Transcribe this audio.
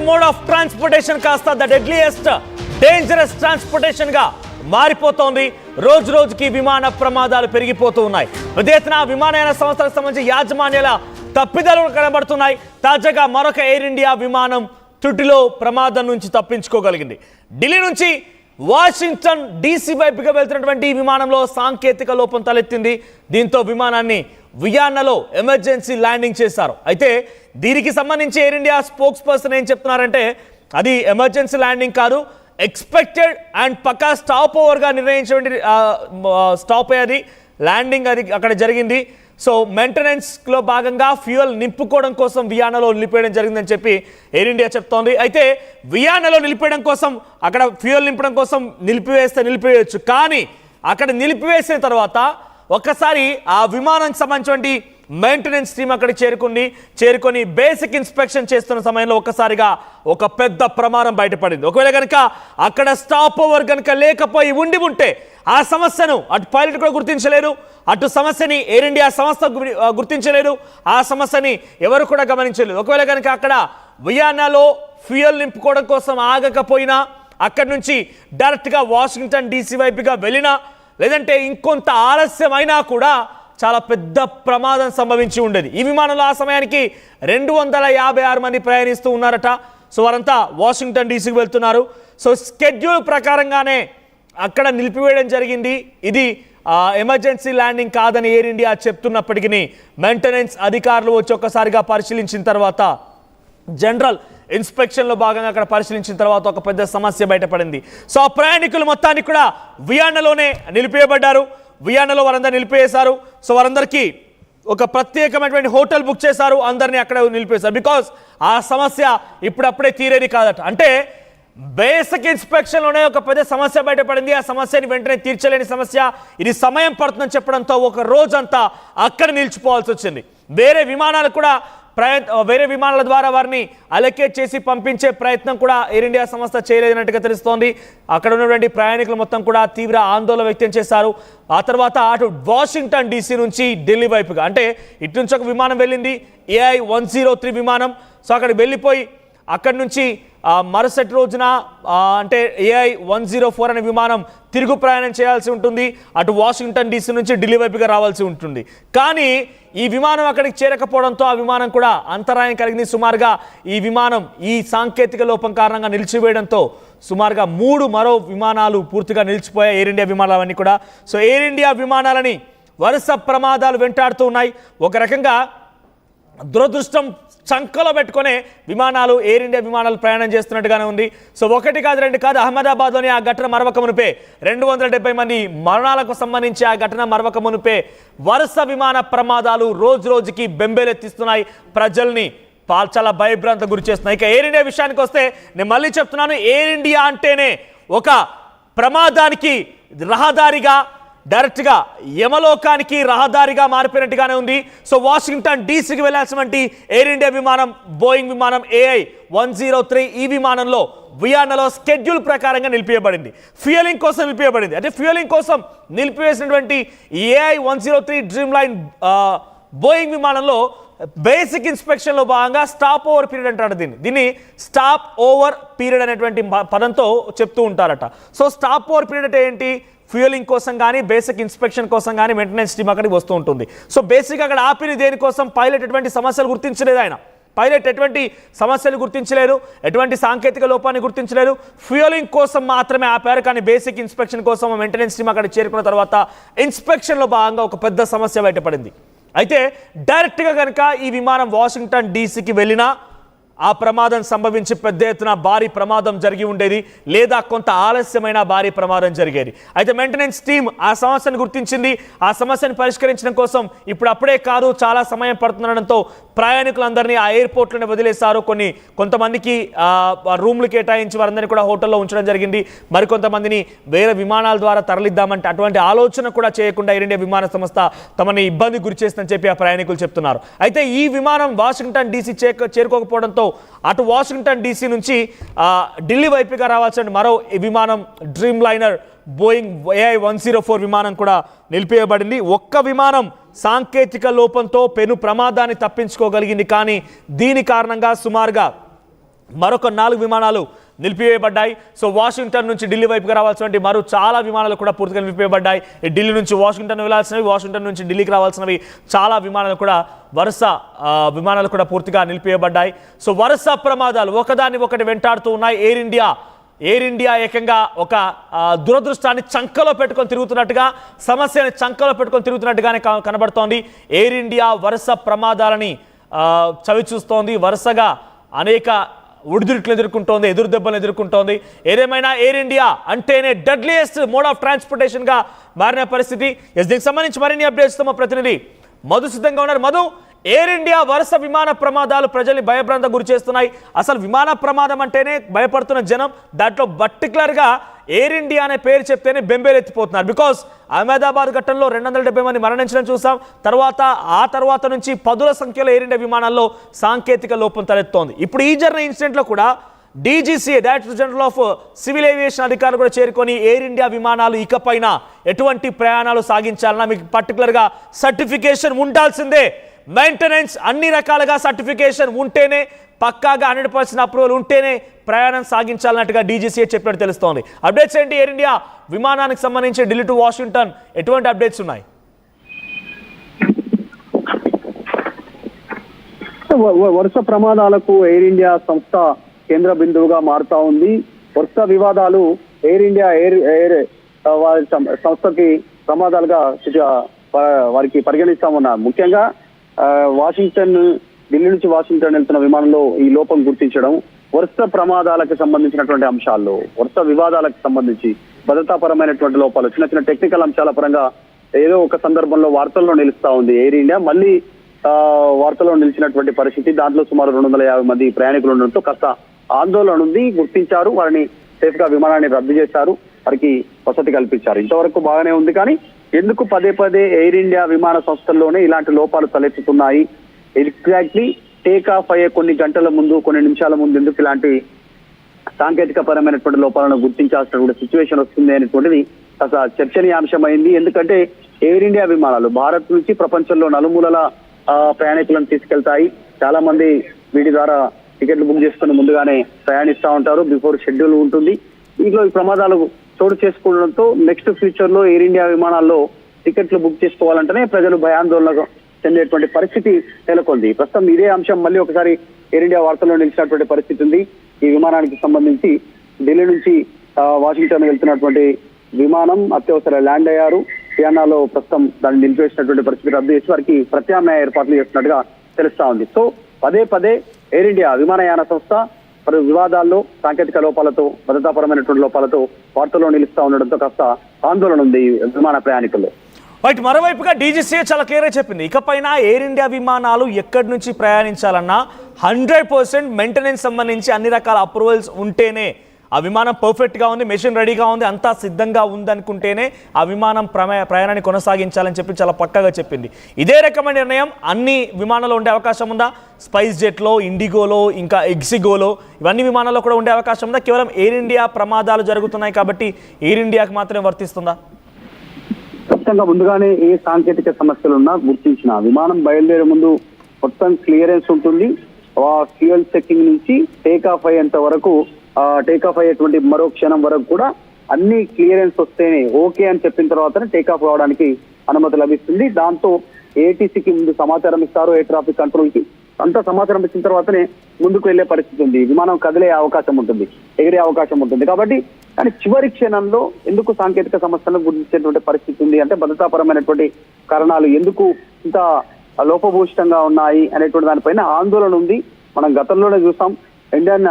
Mode of transportation కాస్త the deadliest dangerous transportation గా మారిపోతోంది. రోజు రోజుకి విమాన ప్రమాదాలు పెరిగిపోతూ ఉన్నాయి. పెద్ద ఎత్తున విమానయాన సంస్థలకు సంబంధించి యాజమాన్యాల తప్పిదాలు కనబడుతున్నాయి. తాజాగా మరొక ఎయిర్ ఇండియా విమానం త్రుటిలో ప్రమాదం నుంచి తప్పించుకోగలిగింది. ఢిల్లీ నుంచి వాషింగ్టన్ డీసీ వైపుగా వెళ్తున్నటువంటి ఈ విమానంలో సాంకేతిక లోపం తలెత్తింది. దీంతో విమానాన్ని వియన్నాలో ఎమర్జెన్సీ ల్యాండింగ్ చేశారు. అయితే దీనికి సంబంధించి ఎయిర్ ఇండియా స్పోక్స్ పర్సన్ ఏం చెప్తున్నారంటే అది ఎమర్జెన్సీ ల్యాండింగ్ కాదు, ఎక్స్పెక్టెడ్ అండ్ పక్కా స్టాప్ ఓవర్గా నిర్ణయించినటువంటి స్టాప్ అయ్యేది ల్యాండింగ్ అది అక్కడ జరిగింది. సో మెయింటెనెన్స్లో భాగంగా ఫ్యూయల్ నింపుకోవడం కోసం వియన్నాలో నిలిపేయడం జరిగిందని చెప్పి ఎయిర్ ఇండియా చెప్తోంది. అయితే వియన్నాలో నిలిపేయడం కోసం అక్కడ ఫ్యూయల్ నింపడం కోసం నిలిపివేయచ్చు, కానీ అక్కడ నిలిపివేసిన తర్వాత ఒక్కసారి ఆ విమానానికి సంబంధించినటువంటి మెయింటెనెన్స్ టీమ్ అక్కడ చేరుకొని బేసిక్ ఇన్స్పెక్షన్ చేస్తున్న సమయంలో ఒక్కసారిగా ఒక పెద్ద ప్రమాదం బయటపడింది. ఒకవేళ కనుక అక్కడ స్టాప్ ఓవర్ కనుక లేకపోయి ఉంటే ఆ సమస్యను అటు పైలట్ కూడా గుర్తించలేరు, అటు సమస్యని ఎయిర్ ఇండియా సంస్థ గుర్తించలేరు, ఆ సమస్యని ఎవరు కూడా గమనించలేరు. ఒకవేళ కనుక అక్కడ వియన్నాలో ఫ్యూయల్ నింపుకోవడం కోసం ఆగకపోయినా అక్కడి నుంచి డైరెక్ట్గా వాషింగ్టన్ డీసీ వైపుగా వెళ్ళినా లేదంటే ఇంకొంత ఆలస్యమైనా కూడా చాలా పెద్ద ప్రమాదం సంభవించి ఉండేది. ఈ విమానంలో ఆ సమయానికి 256 మంది ప్రయాణిస్తూ ఉన్నారట. సో వారంతా వాషింగ్టన్ డీసీకి వెళ్తున్నారు. సో స్కెడ్యూల్ ప్రకారంగానే అక్కడ నిలిపివేయడం జరిగింది. ఇది ఎమర్జెన్సీ ల్యాండింగ్ కాదని ఎయిర్ ఇండియా చెప్తున్నప్పటికీ మెయింటెనెన్స్ అధికారులు వచ్చి ఒక్కసారిగా పరిశీలించిన తర్వాత జనరల్ ఇన్స్పెక్షన్లో భాగంగా అక్కడ పరిశీలించిన తర్వాత ఒక పెద్ద సమస్య బయటపడింది. సో ఆ ప్రయాణికులు మొత్తాన్ని కూడా వియన్నాలోనే నిలిపేయబడ్డారు. వియన్నాలో వారందరూ నిలిపేశారు. సో వారందరికీ ఒక ప్రత్యేకమైనటువంటి హోటల్ బుక్ చేశారు, అందరినీ అక్కడ నిలిపేశారు. బికాస్ ఆ సమస్య ఇప్పుడప్పుడే తీరేది కాదట. అంటే బేసిక్ ఇన్స్పెక్షన్లోనే ఒక పెద్ద సమస్య బయటపడింది. ఆ సమస్యని వెంటనే తీర్చలేని సమస్య, ఇది సమయం పడుతుందని చెప్పడంతో ఒక రోజంతా అక్కడ నిలిచిపోవాల్సి వచ్చింది. వేరే విమానాల ద్వారా వారిని అలొకేట్ చేసి పంపించే ప్రయత్నం కూడా ఎయిర్ ఇండియా సంస్థ చేయలేనట్టుగా తెలుస్తోంది. అక్కడ ఉన్నటువంటి ప్రయాణికులు మొత్తం కూడా తీవ్ర ఆందోళన వ్యక్తం చేశారు. ఆ తర్వాత అటు వాషింగ్టన్ డీసీ నుంచి ఢిల్లీ వైపుగా, అంటే ఇటు నుంచి ఒక విమానం వెళ్ళింది, AI-103 విమానం. సో అక్కడికి వెళ్ళిపోయి అక్కడి నుంచి మరుసటి రోజున అంటే AI-104 అనే విమానం తిరుగు ప్రయాణం చేయాల్సి ఉంటుంది. అటు వాషింగ్టన్ డీసీ నుంచి ఢిల్లీ వైపుగా రావాల్సి ఉంటుంది. కానీ ఈ విమానం అక్కడికి చేరకపోవడంతో ఆ విమానం కూడా అంతరాయం కలిగింది. సుమారుగా ఈ విమానం ఈ సాంకేతిక లోపం కారణంగా నిలిచివేయడంతో సుమారుగా 3 మరో విమానాలు పూర్తిగా నిలిచిపోయాయి, ఎయిర్ ఇండియా విమానాలన్నీ కూడా. సో ఎయిర్ ఇండియా విమానాలని వరుస ప్రమాదాలు వెంటాడుతూ ఉన్నాయి. ఒక రకంగా దురదృష్టం చంకలో పెట్టుకునే విమానాలు ఎయిర్ ఇండియా విమానాలు ప్రయాణం చేస్తున్నట్టుగానే ఉంది. సో 1 కాదు 2 కాదు, అహ్మదాబాద్లోని ఆ ఘటన మరవక మునిపే 270 మంది మరణాలకు సంబంధించి ఆ ఘటన మరవక మునిపే వరుస విమాన ప్రమాదాలు రోజు రోజుకి బెంబేలెత్తిస్తున్నాయి, ప్రజల్ని చాలా భయభ్రాంత గురి చేస్తున్నాయి. ఇక ఎయిర్ ఇండియా విషయానికి వస్తే నేను మళ్ళీ చెప్తున్నాను, ఎయిర్ ఇండియా అంటేనే ఒక ప్రమాదానికి రహదారిగా, డైరెక్ట్గా యమలోకానికి రహదారిగా మారిపోయినట్టుగానే ఉంది. సో వాషింగ్టన్ డీసీకి వెళ్లాల్సినటువంటి ఎయిర్ ఇండియా విమానం, బోయింగ్ విమానం AI-103 ఈ విమానంలో వియన్నాలో స్కెడ్యూల్ ప్రకారంగా నిలిపివేయబడింది, ఫ్యూయలింగ్ కోసం నిలిపివేయబడింది. అంటే ఫ్యూయలింగ్ కోసం నిలిపివేసినటువంటి AI-103 డ్రీమ్ లైన్ బోయింగ్ విమానంలో బేసిక్ ఇన్స్పెక్షన్లో భాగంగా స్టాప్ ఓవర్ పీరియడ్ అంటారు. దీన్ని స్టాప్ ఓవర్ పీరియడ్ అనేటువంటి పదంతో చెప్తూ ఉంటారట. సో స్టాప్ ఓవర్ పీరియడ్ అంటే ఏంటి? ఫ్యూయలింగ్ కోసం కానీ బేసిక్ ఇన్స్పెక్షన్ కోసం కానీ మెయింటెనెన్స్ టీమ్ అక్కడికి వస్తూ ఉంటుంది. సో బేసిక్గా అక్కడ ఆపిన దేనికోసం? పైలట్ ఎటువంటి సమస్యలు గుర్తించలేదు, పైలట్ ఎటువంటి సమస్యలు గుర్తించలేరు, ఎటువంటి సాంకేతిక లోపాన్ని గుర్తించలేరు, ఫ్యూయలింగ్ కోసం మాత్రమే ఆపారు. కానీ బేసిక్ ఇన్స్పెక్షన్ కోసం మెయింటెనెన్స్ టీమ్ అక్కడ చేరుకున్న తర్వాత ఇన్స్పెక్షన్లో భాగంగా ఒక పెద్ద సమస్య బయటపడింది. అయితే డైరెక్ట్గా కనుక ఈ విమానం వాషింగ్టన్ డీసీకి వెళ్ళినా ఆ ప్రమాదం సంభవించి పెద్ద ఎత్తున భారీ ప్రమాదం జరిగి ఉండేది, లేదా కొంత ఆలస్యమైన భారీ ప్రమాదం జరిగేది. అయితే మెయింటెనెన్స్ టీమ్ ఆ సమస్యను గుర్తించింది. ఆ సమస్యను పరిష్కరించడం కోసం ఇప్పుడు అప్పుడే కాదు, చాలా సమయం పడుతుండడంతో ప్రయాణికులందరినీ ఆ ఎయిర్పోర్ట్లోనే వదిలేశారు. కొంతమందికి రూమ్లు కేటాయించి వారందరినీ కూడా హోటల్లో ఉంచడం జరిగింది. మరికొంతమందిని వేరే విమానాల ద్వారా తరలిద్దామంటే అటువంటి ఆలోచన కూడా చేయకుండా ఎయిర్ ఇండియా విమాన సంస్థ తమని ఇబ్బంది గురి చేస్తుందని చెప్పి ఆ ప్రయాణికులు చెప్తున్నారు. అయితే ఈ విమానం వాషింగ్టన్ డీసీ చేరుకోకపోవడంతో అటు వాషింగ్టన్ డీసీ నుంచి ఢిల్లీ వైపుగా రావాల్సిన మరో విమానం డ్రీమ్ లైనర్ బోయింగ్ AI-104 విమానం కూడా నిలిపివేయబడింది. ఒక్క విమానం సాంకేతిక లోపంతో పెను ప్రమాదాన్ని తప్పించుకోగలిగింది. కానీ దీని కారణంగా సుమారుగా మరొక 4 విమానాలు నిలిపివేయబడ్డాయి. సో వాషింగ్టన్ నుంచి ఢిల్లీ వైపుగా రావాల్సినటువంటి మరో చాలా విమానాలు కూడా పూర్తిగా నిలిపివేయబడ్డాయి. ఢిల్లీ నుంచి వాషింగ్టన్ వెళ్లాల్సినవి, వాషింగ్టన్ నుంచి ఢిల్లీకి రావాల్సినవి చాలా విమానాలు కూడా వరుస విమానాలు కూడా పూర్తిగా నిలిపివేయబడ్డాయి. సో వరుస ప్రమాదాలు ఒకదాన్ని ఒకటి వెంటాడుతూ ఉన్నాయి. ఎయిర్ ఇండియా ఏకంగా ఒక దురదృష్టాన్ని చంకలో పెట్టుకొని తిరుగుతున్నట్టుగా, సమస్యని చంకలో పెట్టుకొని తిరుగుతున్నట్టుగానే కనబడుతోంది. ఎయిర్ ఇండియా వరుస ప్రమాదాలని చవి చూస్తోంది. వరుసగా అనేక ఒడిదుడుకులు ఎదుర్కొంటోంది, ఎదురు దెబ్బలు ఎదుర్కొంటోంది. ఏదేమైనా ఎయిర్ ఇండియా అంటేనే డెడ్లియెస్ట్ మోడ్ ఆఫ్ ట్రాన్స్పోర్టేషన్గా మారిన పరిస్థితి. దీనికి సంబంధించి మరిన్ని అప్డేట్స్తో మా ప్రతినిధి మధు సిద్ధంగా ఉన్నారు. మధు, ఎయిర్ ఇండియా వరుస విమాన ప్రమాదాలు ప్రజల్ని భయభ్రాంత గురి చేస్తున్నాయి. అసలు విమాన ప్రమాదం అంటేనే భయపడుతున్న జనం, దాంట్లో పర్టికులర్గా ఎయిర్ ఇండియా అనే పేరు చెప్తేనే బెంబేలెత్తిపోతున్నారు. బికాస్ అహ్మదాబాద్ ఘటనలో 270 మంది మరణించడం చూసాం. ఆ తర్వాత నుంచి పదుల సంఖ్యలో ఎయిర్ ఇండియా విమానాల్లో సాంకేతిక లోపం తలెత్తోంది. ఇప్పుడు ఈ జరిగిన ఇన్సిడెంట్లో కూడా DGCA, director general of civil aviation అధికారులు కూడా చేరుకొని ఎయిర్ ఇండియా విమానాలు ఇకపైన ఎటువంటి ప్రయాణాలు సాగించాలన్నా మీకు పర్టికులర్గా సర్టిఫికేషన్ ఉండాల్సిందే, మెయింటెనెన్స్ అన్ని రకాలుగా సర్టిఫికేషన్ ఉంటేనే, పక్కాగా 100% అప్రూవల్ ఉంటేనే ప్రయాణం సాగించాలన్నట్టుగా డీజీసీఏ చెప్పినట్టు తెలుస్తోంది. అప్డేట్స్ ఏంటి? ఎయిర్ ఇండియా విమానానికి సంబంధించి ఢిల్లీ టు వాషింగ్టన్ ఎటువంటి అప్డేట్స్ ఉన్నాయి? వరుస ప్రమాదాలకు ఎయిర్ ఇండియా సంస్థ కేంద్ర బిందువుగా మారుతా ఉంది. వరుస వివాదాలు ఎయిర్ ఇండియా ఎయిర్ వారి సంస్థకి ప్రమాదాలుగా వారికి పరిగణిస్తా ఉన్నారు. ముఖ్యంగా ఢిల్లీ నుంచి వాషింగ్టన్ వెళ్తున్న విమానంలో ఈ లోపం గుర్తించడం, వరుస ప్రమాదాలకు సంబంధించినటువంటి అంశాల్లో, వరుస వివాదాలకు సంబంధించి భద్రతాపరమైనటువంటి లోపాలు, చిన్న చిన్న టెక్నికల్ అంశాల పరంగా ఏదో ఒక సందర్భంలో వార్తల్లో నిలుస్తా ఉంది ఎయిర్ ఇండియా. మళ్ళీ వార్తల్లో నిలిచినటువంటి పరిస్థితి. దాంట్లో సుమారు 250 మంది ప్రయాణికులు ఉండడంతో కాస్త ఆందోళన ఉంది. గుర్తించారు, వారిని సేఫ్ గా విమానాన్ని రద్దు చేశారు, వారికి వసతి కల్పించారు. ఇంతవరకు బాగానే ఉంది. కానీ ఎందుకు పదే పదే ఎయిర్ ఇండియా విమాన సంస్థల్లోనే ఇలాంటి లోపాలు తలెత్తుతున్నాయి? ఎగ్జాక్ట్లీ టేక్ ఆఫ్ అయ్యే కొన్ని గంటల ముందు, కొన్ని నిమిషాల ముందు ఎందుకు ఇలాంటి సాంకేతిక పరమైనటువంటి లోపాలను గుర్తించాల్సినటువంటి సిచ్యువేషన్ వస్తుంది అనేటువంటిది అసలు చర్చనీయాంశమైంది. ఎందుకంటే ఎయిర్ ఇండియా విమానాలు భారత్ నుంచి ప్రపంచంలో నలుమూలల ప్రయాణికులను తీసుకెళ్తాయి. చాలా మంది వీటి ద్వారా టికెట్లు బుక్ చేసుకుని ముందుగానే ప్రయాణిస్తూ ఉంటారు, బిఫోర్ షెడ్యూల్ ఉంటుంది. దీంట్లో ఈ ప్రమాదాలు చోటు చేసుకోవడంతో నెక్స్ట్ ఫ్యూచర్ లో ఎయిర్ ఇండియా విమానాల్లో టికెట్లు బుక్ చేసుకోవాలంటేనే ప్రజలు భయాందోళన చెందేటువంటి పరిస్థితి నెలకొంది. ప్రస్తుతం ఇదే అంశం మళ్ళీ ఒకసారి ఎయిర్ ఇండియా వార్తల్లో నిలిచినటువంటి పరిస్థితి ఉంది. ఈ విమానానికి సంబంధించి ఢిల్లీ నుంచి వాషింగ్టన్ వెళ్తున్నటువంటి విమానం అత్యవసర ల్యాండ్ అయ్యారు. సియానాలో ప్రస్తుతం దాన్ని నిలిపివేసినటువంటి పరిస్థితి, రద్దు చేసి వారికి ప్రత్యామ్నాయ ఏర్పాట్లు చేస్తున్నట్టుగా తెలుస్తా ఉంది. సో పదే పదే ఎయిర్ ఇండియా విమానయాన సంస్థ పలు వివాదాల్లో, సాంకేతిక లోపాలతో, భద్రతాపరమైనటువంటి లోపాలతో వార్తల్లో నిలుస్తా ఉండడంతో కాస్త ఆందోళన ఉంది విమాన ప్రయాణికుల్లో. బట్ మరోవైపుగా డీజీసీఏ చాలా క్లియర్గా చెప్పింది, ఇకపైన ఎయిర్ ఇండియా విమానాలు ఎక్కడి నుంచి ప్రయాణించాలన్నా 100% మెయింటెనెన్స్ సంబంధించి అన్ని రకాల అప్రూవల్స్ ఉంటేనే, ఆ విమానం పర్ఫెక్ట్గా ఉంది, మెషిన్ రెడీగా ఉంది, అంతా సిద్ధంగా ఉందనుకుంటేనే ఆ విమానం ప్రయాణాన్ని కొనసాగించాలని చెప్పి చాలా పక్కాగా చెప్పింది. ఇదే రకమైన నిర్ణయం అన్ని విమానాల్లో ఉండే అవకాశం ఉందా? స్పైస్ జెట్లో, ఇండిగోలో, ఇంకా ఎగ్జిగోలో, ఇవన్నీ విమానాల్లో కూడా ఉండే అవకాశం ఉందా? కేవలం ఎయిర్ ఇండియా ప్రమాదాలు జరుగుతున్నాయి కాబట్టి ఎయిర్ ఇండియాకి మాత్రమే వర్తిస్తుందా? ఖచ్చితంగా ముందుగానే ఏ సాంకేతిక సమస్యలున్నా గుర్తించిన విమానం బయలుదేరే ముందు మొత్తం క్లియరెన్స్ ఉంటుంది. ఫ్యూయల్ చెకింగ్ నుంచి టేక్ ఆఫ్ అయ్యేంత వరకు, టేక్ ఆఫ్ అయ్యేటువంటి మరో క్షణం వరకు కూడా అన్ని క్లియరెన్స్ వస్తేనే, ఓకే అని చెప్పిన తర్వాతనే టేక్ ఆఫ్ కావడానికి అనుమతి లభిస్తుంది. దాంతో ఏటీసీకి ముందు సమాచారం ఇస్తారు, ఎయిర్ ట్రాఫిక్ కంట్రోల్ కి. అంతా సమాచారం ఇచ్చిన తర్వాతనే ముందుకు వెళ్లే పరిస్థితి ఉంది. విమానం కదిలే అవకాశం ఉంటుంది, ఎగిరే అవకాశం ఉంటుంది. కాబట్టి కానీ చివరి క్షణంలో ఎందుకు సాంకేతిక సమస్యలను గుర్తించేటువంటి పరిస్థితి ఉంది అంటే భద్రతాపరమైనటువంటి కారణాలు ఎందుకు ఇంత లోపభూయిష్టంగా ఉన్నాయి అనేటువంటి దానిపైన ఆందోళన ఉంది. మనం గతంలోనే చూసాం, ఇండియన్